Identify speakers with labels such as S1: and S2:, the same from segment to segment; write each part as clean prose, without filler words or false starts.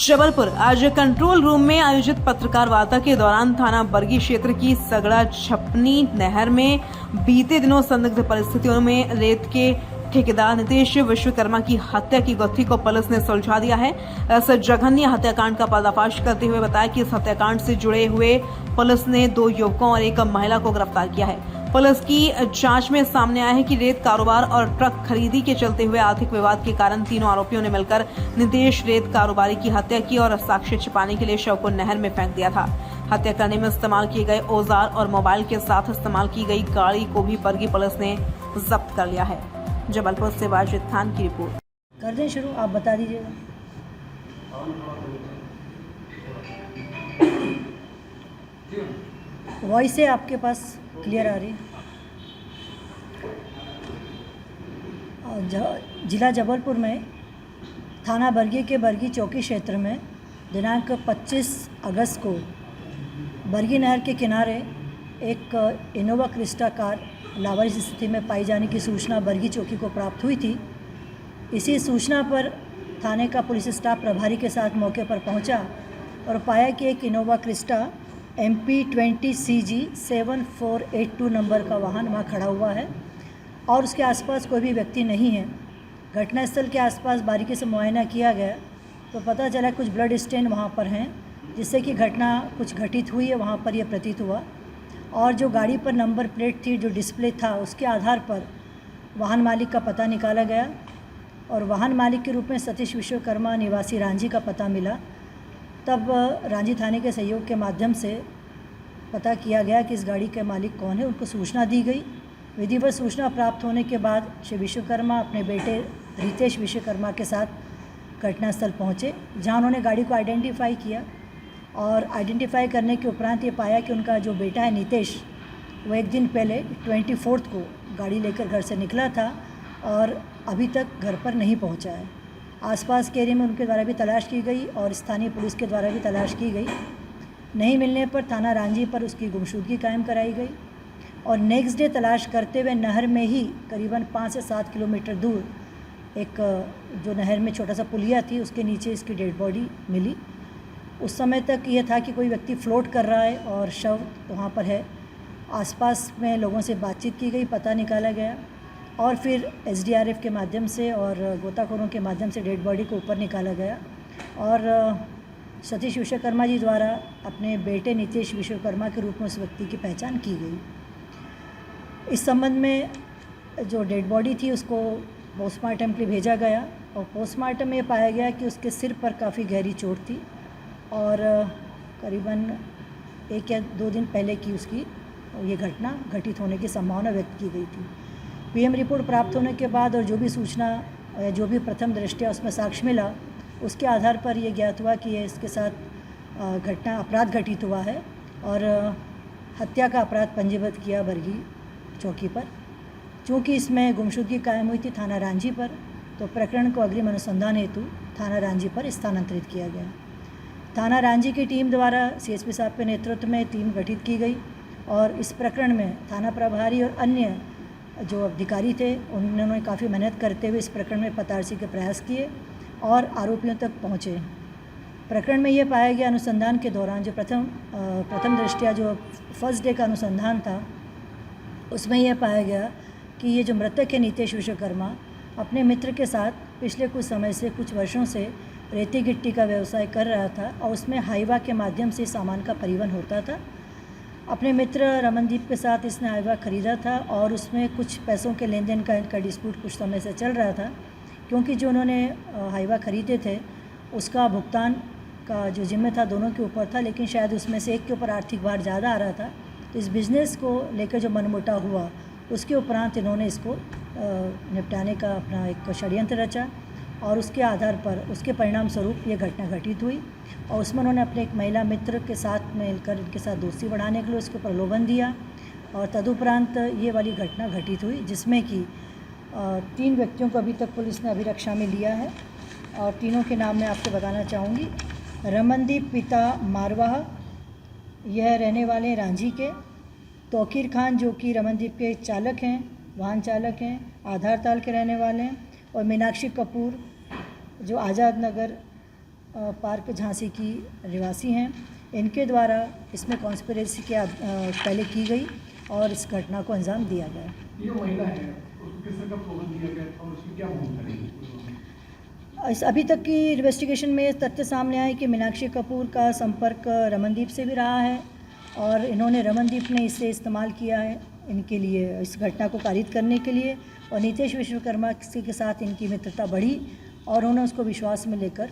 S1: जबलपुर आज control room में आयोजित पत्रकार वार्ता के दौरान थाना बरगी क्षेत्र की सगड़ा छपनी नहर में बीते दिनों संदिग्ध परिस्थितियों में रेत के ठेकेदार नितेश विश्वकर्मा की हत्या की गुत्थी को पुलिस ने सुलझा दिया है। इस जघन्य हत्याकांड का पर्दाफाश करते हुए बताया कि इस हत्याकांड से जुड़े हुए पुलिस ने 2 युवकों और एक महिला को गिरफ्तार किया है। पुलिस की जांच में सामने आया है कि रेत कारोबार और ट्रक खरीदी के चलते हुए आर्थिक विवाद के कारण तीनों आरोपियों ने मिलकर नितेश रेत कारोबारी की हत्या की और साक्ष्य छिपाने के लिए शव को नहर में फेंक दिया था। हत्या करने में इस्तेमाल किए गए औजार और मोबाइल के साथ इस्तेमाल की गई गाड़ी को भी बरगी पुलिस ने जब्त कर लिया है। जबलपुर से वाजिद खान की रिपोर्ट।
S2: कर दें शुरू, आप बता दीजिएगा। वॉइस है आपके पास क्लियर आ रही है। जिला जबलपुर में थाना बरगी के बरगी चौकी क्षेत्र में दिनांक 25 अगस्त को बरगी नहर के किनारे एक इनोवा क्रिस्टा कार लावारिस स्थिति में पाई जाने की सूचना बरगी चौकी को प्राप्त हुई थी। इसी सूचना पर थाने का पुलिस स्टाफ प्रभारी के साथ मौके पर पहुंचा और पाया कि एक Innova Crysta MP20 CG 7482 number का वाहन वहाँ खड़ा हुआ है और उसके आसपास कोई भी व्यक्ति नहीं है। घटनास्थल के आसपास बारीकी से मुआयना किया गया तो पता चला कुछ ब्लड स्टेन वहाँ पर हैं, जिससे कि घटना कुछ घटित हुई है वहाँ पर यह प्रतीत हुआ। और जो गाड़ी पर नंबर प्लेट थी, जो डिस्प्ले था, उसके आधार पर वाहन मालिक का पता निकाला गया और वाहन मालिक के रूप में सतीश विश्वकर्मा निवासी रांझी का पता मिला। तब रांझी थाने के सहयोग के माध्यम से पता किया गया कि इस गाड़ी के मालिक कौन है, उनको सूचना दी गई। विधिवत सूचना प्राप्त होने के बाद श्री विश्वकर्मा अपने बेटे रितेश विश्वकर्मा के साथ घटनास्थल पहुँचे, जहाँ उन्होंने गाड़ी को आइडेंटिफाई किया और आइडेंटिफाई करने के उपरांत ये पाया कि उनका जो बेटा है नितेश, वो एक दिन पहले 24 को गाड़ी लेकर घर से निकला था और अभी तक घर पर नहीं पहुंचा है। आसपास के एरिया में उनके द्वारा भी तलाश की गई और स्थानीय पुलिस के द्वारा भी तलाश की गई। नहीं मिलने पर थाना रांझी पर उसकी गुमशुदगी कायम कराई गई और नेक्स्ट डे तलाश करते हुए नहर में ही करीबन 5 से 7 किलोमीटर दूर एक जो नहर में छोटा सा पुलिया थी, उसके नीचे इसकी डेड बॉडी मिली। उस समय तक ये था कि कोई व्यक्ति फ्लोट कर रहा है और शव वहाँ पर है। आसपास में लोगों से बातचीत की गई, पता निकाला गया और फिर SDRF के माध्यम से और गोताखोरों के माध्यम से डेड बॉडी को ऊपर निकाला गया और सतीश विश्वकर्मा जी द्वारा अपने बेटे नितेश विश्वकर्मा के रूप में उस व्यक्ति की पहचान की गई। इस संबंध में जो डेड बॉडी थी उसको पोस्टमार्टम के लिए भेजा गया और पोस्टमार्टम में पाया गया कि उसके सिर पर काफ़ी गहरी चोट थी और करीबन 1 या 2 दिन पहले की उसकी ये घटना घटित होने की संभावना व्यक्त की गई थी। PM रिपोर्ट प्राप्त होने के बाद और जो भी सूचना या जो भी प्रथम दृष्टया उसमें साक्ष्य मिला, उसके आधार पर यह ज्ञात हुआ कि ये इसके साथ अपराध घटित हुआ है और हत्या का अपराध पंजीबद्ध किया बरगी चौकी पर। चूँकि इसमें गुमशुदगी कायम हुई थी थाना रांझी पर, तो प्रकरण को अग्रिम अनुसंधान हेतु थाना रांझी पर स्थानांतरित किया गया। थाना रांझी की टीम द्वारा CSP साहब के नेतृत्व में टीम गठित की गई और इस प्रकरण में थाना प्रभारी और अन्य जो अधिकारी थे उन्होंने काफ़ी मेहनत करते हुए इस प्रकरण में पतारसी के प्रयास किए और आरोपियों तक पहुँचे। प्रकरण में ये पाया गया अनुसंधान के दौरान जो प्रथम दृष्टया जो फर्स्ट डे का अनुसंधान था, उसमें यह पाया गया कि ये जो मृतक है नितेश विश्वकर्मा अपने मित्र के साथ पिछले कुछ समय से, कुछ वर्षों से रेती गिट्टी का व्यवसाय कर रहा था और उसमें हाईवा के माध्यम से सामान का परिवहन होता था। अपने मित्र रमनदीप के साथ इसने हाईवा खरीदा था और उसमें कुछ पैसों के लेन देन का डिस्प्यूट कुछ समय से चल रहा था, क्योंकि जो उन्होंने हाईवा खरीदे थे उसका भुगतान का जो जिम्मे था दोनों के ऊपर था, लेकिन शायद उसमें से एक के ऊपर आर्थिक भार ज़्यादा आ रहा था। तो इस बिज़नेस को लेकर जो मनमुटाव हुआ, उसके उपरांत इन्होंने इसको निपटाने का अपना एक षड्यंत्र रचा और उसके आधार पर, उसके परिणाम स्वरूप ये घटना घटित हुई और उसमें उन्होंने अपने एक महिला मित्र के साथ मिलकर इनके साथ दोस्ती बढ़ाने के लिए उसको प्रलोभन दिया और तदुपरांत ये वाली घटना घटित हुई, जिसमें कि 3 व्यक्तियों को अभी तक पुलिस ने अभिरक्षा में लिया है और तीनों के नाम मैं आपको बताना चाहूँगी। रमनदीप पिता मारवाह, यह रहने वाले हैं रांझी के। तौकीर खान जो कि रमनदीप के चालक हैं, वाहन चालक हैं, आधार ताल के रहने वाले हैं। और मीनाक्षी कपूर जो आज़ाद नगर पार्क झांसी की निवासी हैं। इनके द्वारा इसमें कॉन्स्पिरेसी पहले की गई और इस घटना को अंजाम दिया गया।
S3: ये जो महिला है उसको किस तरह का प्रलोभन दिया गया था और उसकी क्या भूमिका रही?
S2: इस अभी तक की इन्वेस्टिगेशन में तथ्य सामने आए कि मीनाक्षी कपूर का संपर्क रमनदीप से भी रहा है और इन्होंने रमनदीप ने इसे इस्तेमाल किया है इनके लिए, इस घटना को कारित करने के लिए। और नीतीश विश्वकर्मा के साथ इनकी मित्रता बढ़ी और उन्होंने उसको विश्वास में लेकर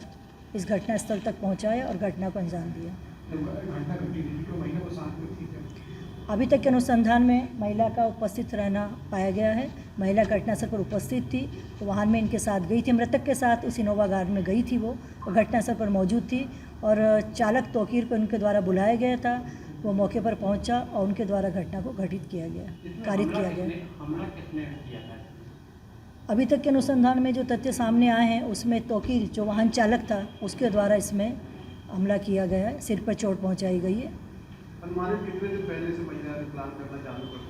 S2: इस घटना स्थल तक पहुंचाया और घटना को अंजाम दिया।
S3: घटना घटी थी तो महिला को साथ में थी क्या?
S2: अभी तक के अनुसंधान में महिला का उपस्थित रहना पाया गया है। महिला घटनास्थल पर उपस्थित थी, तो वाहन में इनके साथ गई थी, मृतक के साथ उस इनोवा कार में गई थी वो घटनास्थल पर मौजूद थी और चालक तौकीर को उनके द्वारा बुलाया गया था। वो मौके पर पहुंचा और उनके द्वारा घटना को घटित किया गया, कारित किया गया।
S3: हमला किसने किया था?
S2: अभी तक के अनुसंधान में जो तथ्य सामने आए हैं उसमें तौकीर जो वाहन चालक था उसके द्वारा इसमें हमला किया गया है, सिर पर चोट पहुंचाई गई है।
S3: अनुमानित कितने दिन पहले से महिला ने प्लान करना चालू कर दिया?